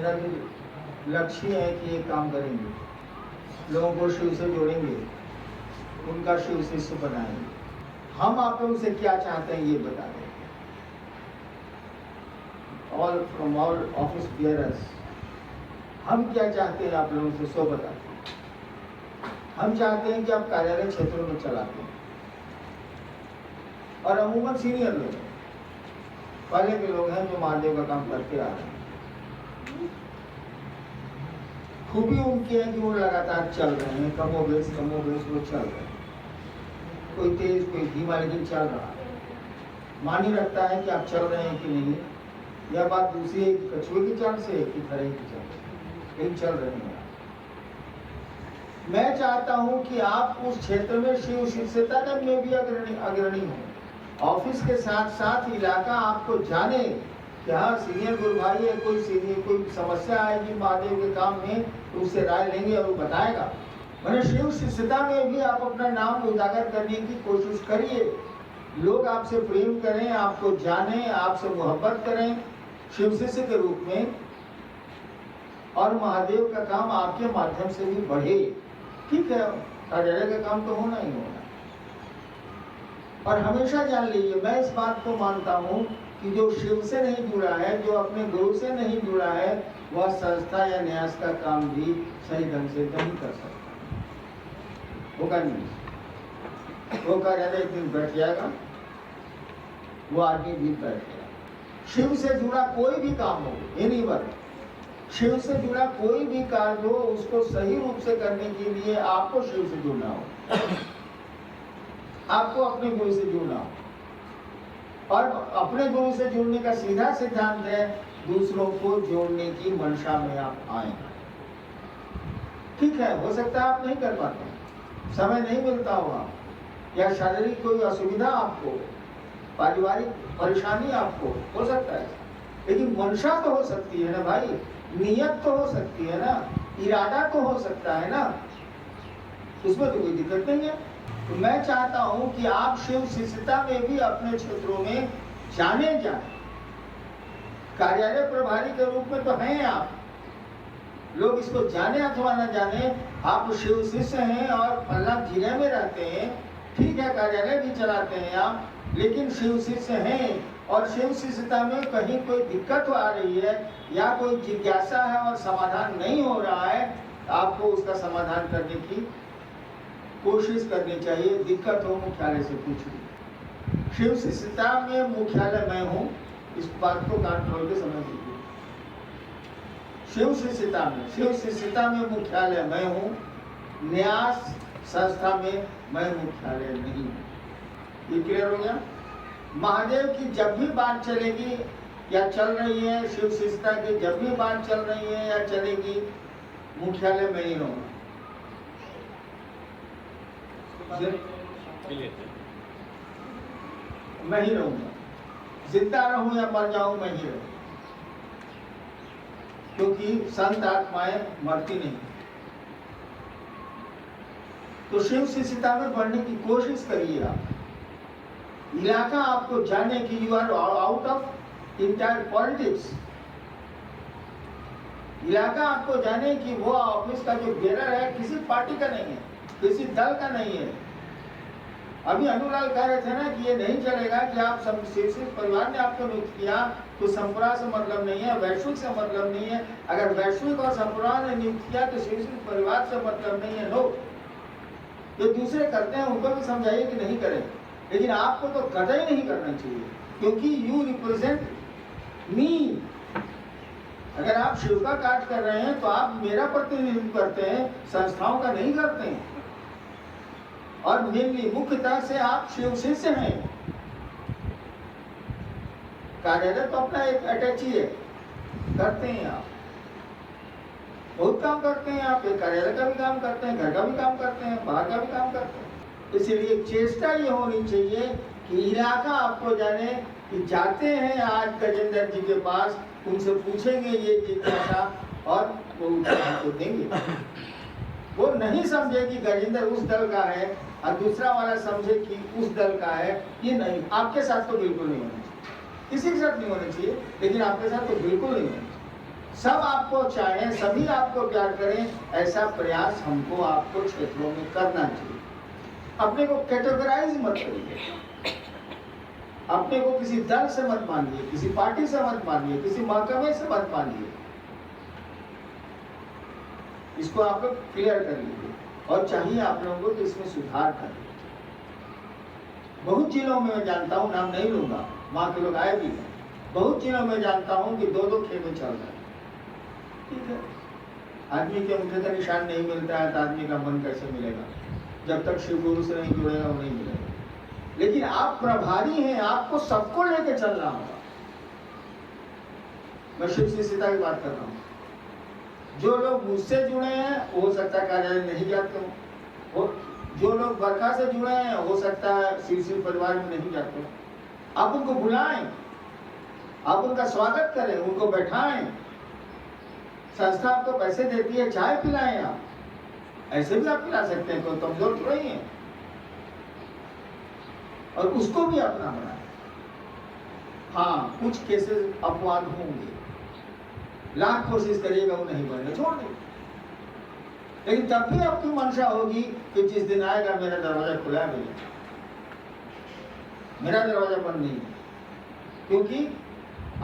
मेरा भी लक्ष्य है कि ये काम करेंगे, लोगों को शिव से जोड़ेंगे, उनका शिव शिष्य बनाएंगे। हम आप लोगों से क्या चाहते हैं ये बता दें। All from all office bearers, हम क्या चाहते हैं आप लोगों से सो बताते हैं। हम चाहते हैं कि आप कार्यालय क्षेत्रों में चलाते हैं, और अमूमन सीनियर लोग हैं, पहले के लोग हैं जो महादेव का काम करते आ रहे हैं। खूबी उनकी है कि वो लगातार चल रहे हैं, कमोबेश वो चल रहे हैं, कोई तेज कोई धीमा लेकिन चल रहा है। मानी रखता है कि आप चल रहे हैं कि नहीं, यह बात दूसरी एक कछुए की चाल से कि खरे की चाल से, लेकिन चल रहे हैं। मैं चाहता हूं कि आप उस क्षेत्र में शिव शिष्यता में भी अग्रणी हो। ऑफिस के साथ साथ इलाका आपको जाने कि हाँ सीनियर गुरु भाई है, कोई समस्या आएगी महादेव के काम में तो उससे राय लेंगे और वो बताएगा। मैंने शिव शिष्यता में भी आप अपना नाम उजागर करने की कोशिश करिए। लोग आपसे प्रेम करें, आपको जाने, आपसे मोहब्बत करें शिव शिष्य के रूप में, और महादेव का काम आपके माध्यम से भी बढ़े। ठीक है, कार्यालय का काम तो होना ही होना। और हमेशा जान लीजिए, मैं इस बात को मानता हूँ कि जो शिव से नहीं जुड़ा है, जो अपने गुरु से नहीं जुड़ा है, वह संस्था या न्यास का काम भी सही ढंग से नहीं कर सकता। होगा नहीं, वो कार्यालय एक दिन बैठ जाएगा, वो आदमी भी बैठ जाएगा। शिव से जुड़ा कोई भी काम हो, एनी वर्क, शिव से जुड़ा कोई भी कार्य हो, उसको सही रूप से करने के लिए आपको शिव से जुड़ना हो, आपको अपने गुरु से जुड़ना हो। और अपने गुरु से जुड़ने का सीधा सिद्धांत है दूसरों को जोड़ने की मंशा में आप आए। ठीक है, हो सकता है आप नहीं कर पाते, समय नहीं मिलता होगा, या शारीरिक कोई असुविधा आपको, पारिवारिक परेशानी आपको हो सकता है, लेकिन मंशा तो हो सकती है ना भाई, नियत तो हो सकती है ना, इरादा तो हो सकता है ना, उसमें तो कोई दिक्कत नहीं है। तो मैं चाहता हूं कि आप शिव शिष्यता में भी अपने क्षेत्रों में जाने जाए। कार्यालय प्रभारी के रूप में तो हैं आप, लोग इसको जाने अथवा न जाने, आप शिव शिष्य हैं और फल्ला जिले में रहते हैं, ठीक है, कार्यालय भी चलाते हैं आप, लेकिन शिव शिष्य हैं। और शिव शिष्यता में कहीं कोई दिक्कत आ रही है या कोई जिज्ञासा है और समाधान नहीं हो रहा है, आपको उसका समाधान करने की कोशिश करनी चाहिए। दिक्कत हो मुख्यालय से पूछिए। शिव शिष्यता में मुख्यालय मैं हूँ, इस बात को कान खोल के समझ लीजिए। शिव शिष्यता में मुख्यालय मैं हूँ, न्यास संस्था में मैं मुख्यालय नहीं हूँ। ये क्लियर हो गया। महादेव की जब भी बात चलेगी या चल रही है, शिव शिष्यता की जब भी बात चल रही है या चलेगी, मुख्यालय में ही रहूंगा। मैं ही रहूंगा, जिंदा रहूं या मर जाऊं मैं ही रहूंगा, क्योंकि संत आत्माएं मरती नहीं। तो शिव शिष्यता में बढ़ने की कोशिश करिए आप। इलाका आपको जाने की, you are out of entire politics. इलाका आपको जाने की वो ऑफिस का जो बेरर है किसी पार्टी का नहीं है, किसी दल का नहीं है। अभी अनुलाल कह रहे थे ना कि ये नहीं चलेगा कि आप शिव परिवार ने आपको नियुक्त किया तो संप्रदाय से मतलब नहीं है, वैश्विक से मतलब नहीं है। अगर वैश्विक और संप्रदाय ने नियुक्त किया तो शिव परिवार से मतलब नहीं है। लोग जो दूसरे करते हैं उनको भी समझाइए कि नहीं करें, लेकिन आपको तो कतई नहीं करना चाहिए, क्योंकि यू रिप्रेजेंट मी। अगर आप शिव का कार्य कर रहे हैं तो आप मेरा प्रतिनिधित्व करते हैं, संस्थाओं का नहीं करते हैं। और मेनली मुख्यतः से आप शिव शिष्य हैं। कार्यालय तो अपना एक अटैची है, करते हैं आप बहुत काम करते हैं, आप कार्यालय का भी काम करते हैं, घर का भी काम करते हैं, बाहर का भी काम करते हैं। इसलिए चेष्टा ये होनी चाहिए कि इलाका आपको जाने कि जाते हैं आज गजेंद्र जी के पास, उनसे पूछेंगे ये जिज्ञासा और वो उत्तर तो देंगे। वो नहीं समझे कि गजेंद्र उस दल का है और दूसरा वाला समझे कि उस दल का है, ये नहीं। आपके साथ तो बिल्कुल नहीं होना चाहिए, किसी के साथ नहीं होना चाहिए, लेकिन आपके साथ तो बिल्कुल नहीं होना चाहिए। सब आपको चाहें, सभी आपको प्यार करें, ऐसा प्रयास हमको आपको क्षेत्रों में करना चाहिए। अपने को कैटेगराइज मत करिए, अपने को किसी दल से मत मानिए, किसी पार्टी से मत मानिए, किसी महकमे से मत मानिए। इसको आप लोग क्लियर कर लीजिए और चाहिए आप लोगों को तो इसमें सुधार करें। बहुत जिलों में मैं जानता हूँ, नाम नहीं लूंगा, वहां के लोग आए भी हैं, बहुत जिलों में जानता हूँ कि 2-2 खेमे चल रहे हैं। ठीक है, आदमी के अंगूठे का निशान नहीं मिलता है तो आदमी का मन कैसे मिलेगा? जब तक शिव गुरु से नहीं जुड़ेगा वो नहीं मिलेगा। लेकिन आप प्रभारी हैं, आपको सबको लेके चलना होगा। मैं शिव शिष्यता की बात कर रहा हूँ। जो लोग मुझसे जुड़े हैं हो सकता है कार्यालय नहीं जाते हो, जो लोग बरखा से जुड़े हैं हो सकता है शिव परिवार में नहीं जाते हो। आप उनको बुलाएं, आप उनका स्वागत करें, उनको बैठाएं। संस्था आपको पैसे देती है, चाय पिलाएं, आप ऐसे भी आप पिला सकते हैं, कोई कमजोर तो नहीं है। और उसको भी अपना बनाएं। हाँ, कुछ केसेस अपवाद होंगे, लाख कोशिश करिएगा वो नहीं बनने, छोड़ दें। लेकिन तब भी आपकी मंशा होगी कि जिस दिन आएगा मेरा दरवाजा खुला है, मेरा दरवाजा बंद नहीं है। क्योंकि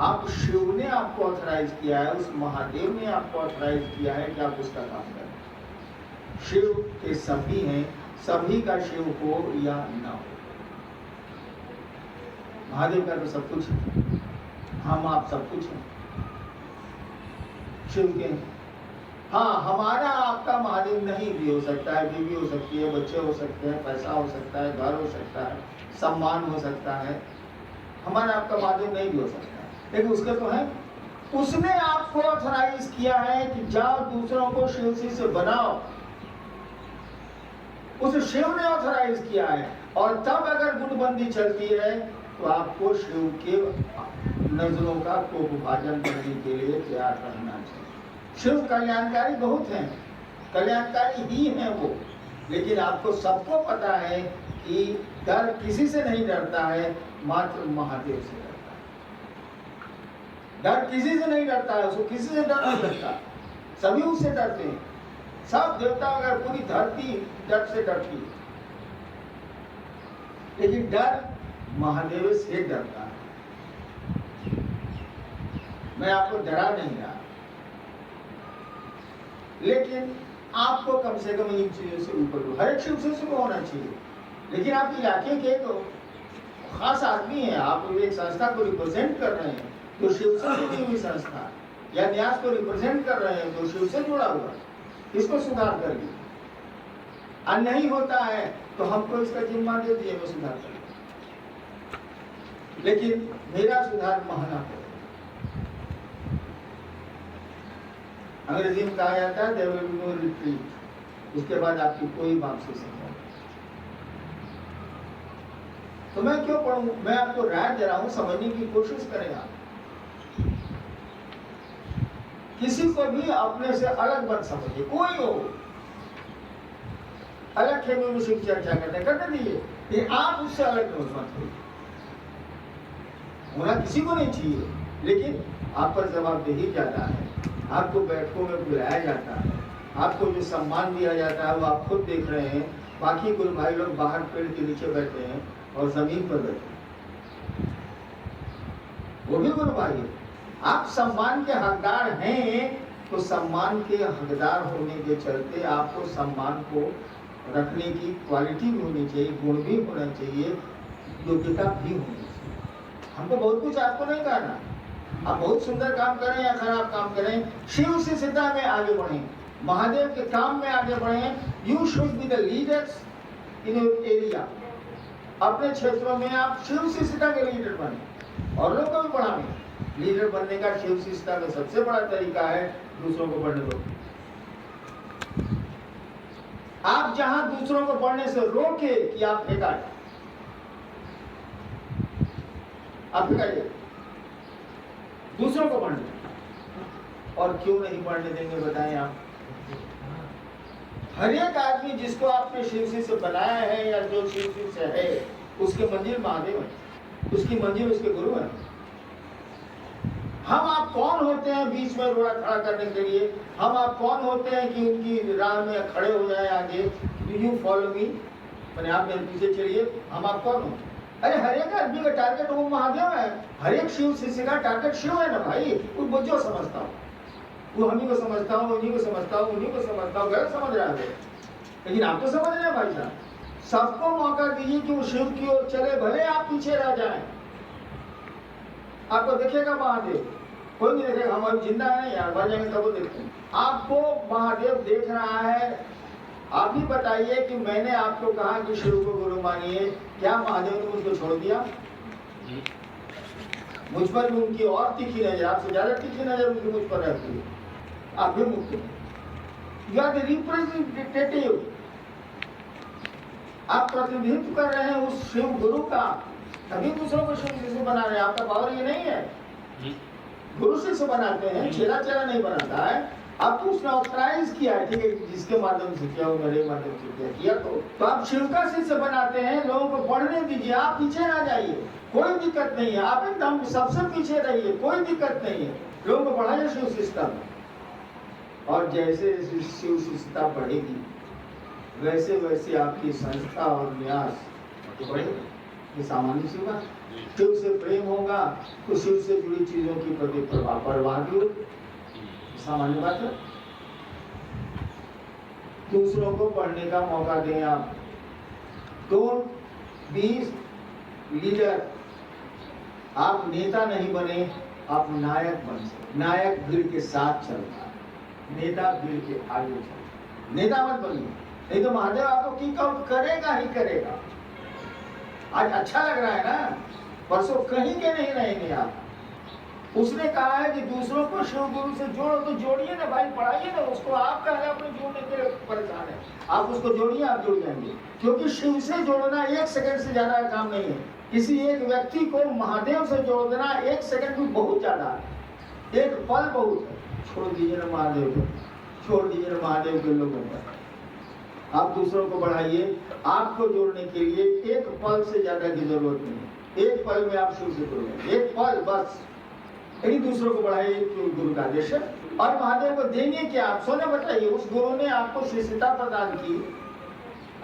आप शिव ने आपको ऑथराइज किया है, उस महादेव ने आपको ऑथराइज किया है कि आप उसका काम करें। शिव के सभी हैं, सभी का शिव हो या ना हो। महादेव का तो सब कुछ है, हम आप सब कुछ हैं शिव के। हाँ, हमारा आपका महादेव नहीं भी हो सकता है, बीवी हो सकती है, बच्चे हो सकते हैं, पैसा हो सकता है, घर हो सकता है, सम्मान हो सकता है। हमारा आपका महादेव नहीं भी हो सकता है, लेकिन उसके तो है। उसने आपको ऑथराइज किया है कि जाओ दूसरों को शिव से बनाओ। उस शिव ने ऑथराइज किया है। और तब अगर गुटबंदी चलती है तो आपको शिव के नजरों का कोप विभाजन करने के लिए तैयार रहना चाहिए। शिव कल्याणकारी बहुत हैं, कल्याणकारी ही हैं वो, लेकिन आपको सबको पता है कि डर किसी से नहीं डरता है, मात्र महादेव से डरता है। डर किसी से नहीं डरता है, उसको किसी से डर नहीं लगता, सभी उससे डरते हैं। सब देवता अगर पूरी धरती डर से डरती है, लेकिन डर महादेव से डरता है। मैं आपको डरा नहीं रहा, लेकिन आपको कम से कम इन चीजों से ऊपर हर एक शिव से होना चाहिए। लेकिन आप इलाके के तो खास आदमी हैं, आप एक संस्था को रिप्रेजेंट कर रहे हैं तो शिव से जुड़ी हुई संस्था, या न्यास को रिप्रेजेंट कर रहे हैं तो शिव से जुड़ा हुआ, इसको सुधार करिए। और नहीं होता है तो हमको इसका जिम्मा दे दिए, वो सुधार करिए। लेकिन मेरा सुधार महंगा है। अंग्रेजी में कहा जाता है there will be no retreat, उसके बाद आपकी कोई वापसी नहीं। तो मैं क्यों पढ़ूं? मैं आपको राय दे रहा हूं, समझने की कोशिश करें आप। किसी को भी अपने से अलग मत समझिए, कोई हो अलग खेमे में सिर्फ चर्चा करने दीजिए, ये आप उससे अलग मत होइए। होना किसी को नहीं चाहिए, लेकिन आप पर जवाबदेही ज्यादा है। आपको बैठकों में बुलाया जाता है, आपको जो सम्मान दिया जाता है वो आप खुद देख रहे हैं। बाकी गुरु भाई लोग बाहर पेड़ के नीचे बैठे हैं और जमीन पर बैठे हैं, वो भी गुरु भाई है। आप सम्मान के हकदार हैं, तो सम्मान के हकदार होने के चलते आपको सम्मान को रखने की क्वालिटी भी होनी चाहिए, गुण भी होना चाहिए, योग्यता भी होनी चाहिए। हमको बहुत कुछ आपको नहीं करना, आप बहुत सुंदर काम करें या खराब काम करें, शिव से सिद्धा में आगे बढ़ें, महादेव के काम में आगे बढ़ें। You should be the leaders in your area. अपने क्षेत्रों में आप शिव से सिद्धा के लीडर बने और लोगों को भी बढ़ाएं। लीडर बनने का शिव से सिद्धा का सबसे बड़ा तरीका है दूसरों को पढ़ने दो। आप जहां दूसरों को पढ़ने से रोके कि आप फेंकाए, आप फेंकाइए दूसरों को पढ़ने। और क्यों नहीं पढ़ने देंगे बताएं आप? हर एक आदमी जिसको आपने शिव से बनाया है या जो शिव से है, उसके मंजिल महादेव है, उसकी मंजिल उसके गुरु है। हम आप कौन होते हैं बीच में रोड़ा खड़ा करने के लिए? हम आप कौन होते हैं कि उनकी राह में खड़े हो जाए आगे? Do you follow me? मैंने आप मेरे पीछे चलिए। हम आप कौन हो? अरे हर एक आदमी का टारगेट वो महादेव है। हर एक शिव शिष्य का टारगेट शिव है ना भाई। वो जो समझता हूँ वो हम ही को समझता हूँ, उन्हीं को समझता हूँ, उन्हीं को समझता हूँ, गलत समझ रहा है। लेकिन आप तो समझ रहे हैं भाई साहब, सबको मौका दीजिए कि वो शिव की ओर चले, भले आप पीछे रह जाएं। आपको देखेगा महादेव, कोई नहीं देखेगा। हम अभी जिंदा है यार, मर जाएंगे तब वो देखते हैं। आपको महादेव देख रहा है। आप ही बताइए कि मैंने आपको कहा कि शिव को गुरु मानिए, क्या महादेव ने मुझको छोड़ दिया? मुझ पर भी उनकी और तीखी नजर, आपसे ज्यादा तीखी नजर उनकी मुझ पर रहती है। आप भी मुक्त हैं। You are the representative. आप प्रतिनिधित्व कर रहे हैं उस शिव गुरु का, तभी दूसरों को शिव शिष्य बना रहे हैं। आपका पावर ये नहीं है। गुरु शिष्य बनाते हैं, चेला चेला नहीं बनाता है। अब तो उसने ऑथराइज किया है, ठीक है, जिसके माध्यम से किया हो, मेरे माध्यम से किया तो आप शिव का शिष्य बनाते हैं। लोगों को पढ़ने दीजिए, आप पीछे ना जाइए, कोई दिक्कत नहीं है। आप एकदम सबसे पीछे रहिए, कोई दिक्कत नहीं है। लोगों को पढ़ाइए शिव शिष्यता में, और जैसे शिव शिष्यता बढ़ेगी वैसे वैसे आपकी संस्था और न्यास बढ़ेगा। ये सामान्य सी बात। शिव से प्रेम होगा तो शिव से जुड़ी चीजों की प्रति परवाह भी होगी, सामान्य बात है। दूसरों को पढ़ने का मौका दें आप। Don't be leader. आप नेता नहीं बने, आप नायक बन सकते। नायक भीड़ के साथ चलता है, नेता भीड़ के आगे चलता। नेता मत बनिए, नहीं तो महादेव आपको किक आउट करेगा ही करेगा। आज अच्छा लग रहा है ना, परसों कहीं के नहीं रहेंगे आप। उसने कहा है कि दूसरों को शिव गुरु से जोड़ो, तो जोड़िए ना भाई, पढ़ाइए ना उसको। आप कह रहे अपने जोड़ने के लिए परेशान है, आप उसको जोड़िए, आप जुड़ जाएंगे। क्योंकि शिव से जोड़ना 1 सेकंड से ज्यादा काम नहीं है। किसी एक व्यक्ति को महादेव से जोड़ देना 1 सेकंड भी बहुत ज्यादा है, 1 पल बहुत है। छोड़ दीजिए ना महादेव को, छोड़ दीजिए ना महादेव के लोगों पर। आप दूसरों को बढ़ाइए। आपको जोड़ने के लिए 1 पल से ज्यादा की जरूरत नहीं है। 1 पल में आप शिव से जुड़ गए, 1 पल बस। यदि दूसरों को बढ़ाइए तो गुरु का आदेश है। और महादेव को देंगे क्या? आप सोने बताइए, उस गुरु ने आपको शिष्यता प्रदान की,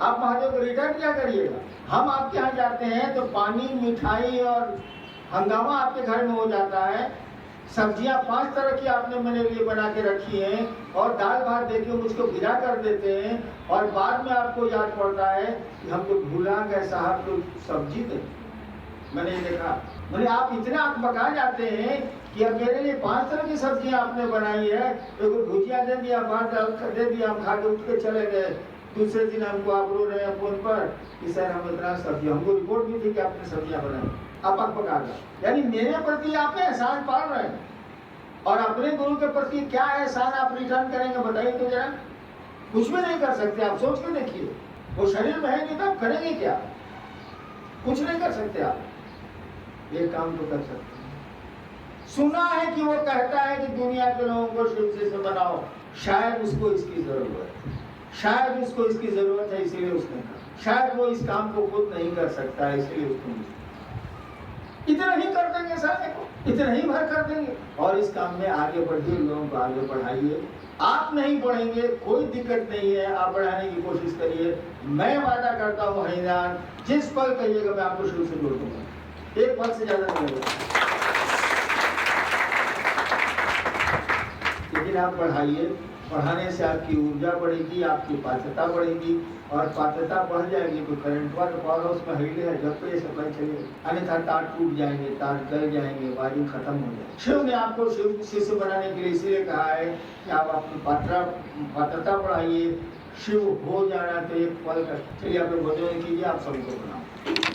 आप महादेव को रिटर्न क्या करिएगा? हम आपके यहाँ जाते हैं तो पानी, मिठाई और हंगामा आपके घर में हो जाता है। सब्जियां 5 तरह की आपने मेरे लिए बना के रखी हैं, और दाल भात देके मुझको भिजा कर देते हैं, और बाद में आपको याद पड़ता है कि हमको भूला गए साहब तो सब्जी दे। मैंने देखा, मैंने आप इतने अकबका जाते हैं कि अब मेरे लिए 5 तरह की सब्जियां आपने बनाई है, एक भुजिया दे दिया, भात दे दिया, हम खा के उठ के चले गए। दूसरे दिन हमको आप रो रहे हैं फोन पर कि सर हम इतना सब्जी, हमको रिपोर्ट भी थी कि आपने सब्जियां बनाई, आप अकबका गए। यानी मेरे प्रति आप एहसान पाल रहे हैं, और अपने गुरु के प्रति क्या एहसान आप रिटर्न करेंगे बताइए तो जरा। कुछ भी नहीं कर सकते, आप सोच के देखिए। वो शरीर में है नहीं तो आप करेंगे क्या? कुछ नहीं कर सकते आप। एक काम तो कर सकते हैं। सुना है कि वो कहता है कि दुनिया के लोगों को शिव शिष्य बनाओ। शायद उसको इसकी जरूरत है, शायद उसको इसकी जरूरत है, इसीलिए उसने कहा। शायद वो इस काम को खुद नहीं कर सकता है, इसलिए उसको इतना ही कर देंगे सारे को, इतना ही भर कर देंगे। और इस काम में आगे बढ़िए, लोगों को आगे बढ़ाइए। आप नहीं बढ़ेंगे कोई दिक्कत नहीं है, आप बढ़ाने की कोशिश करिए। मैं वादा करता हूँ हरिनाम, जिस पल कहिएगा मैं आपको शुरू से जोड़ दूंगा, 1 पल से ज्यादा नहीं होगा। लेकिन आप बढ़ाइए, बढ़ाने से आपकी ऊर्जा बढ़ेगी, आपकी पात्रता बढ़ेगी, और पात्रता बढ़ जाएगी तो करंट पावर हाउस में हिले है जब पे सप्लाई चलेगी। अन्यथा तार टूट जाएंगे, तार गल जाएंगे, वायरिंग खत्म हो जाएगी। शिव ने आपको शिव शिष्य बनाने के लिए इसीलिए कहा है कि आप अपनी पात्रता बढ़ाइए। शिव हो जाना तो 1 पल का। चलिए आप भोजन कीजिए, आप सबको बनाओ।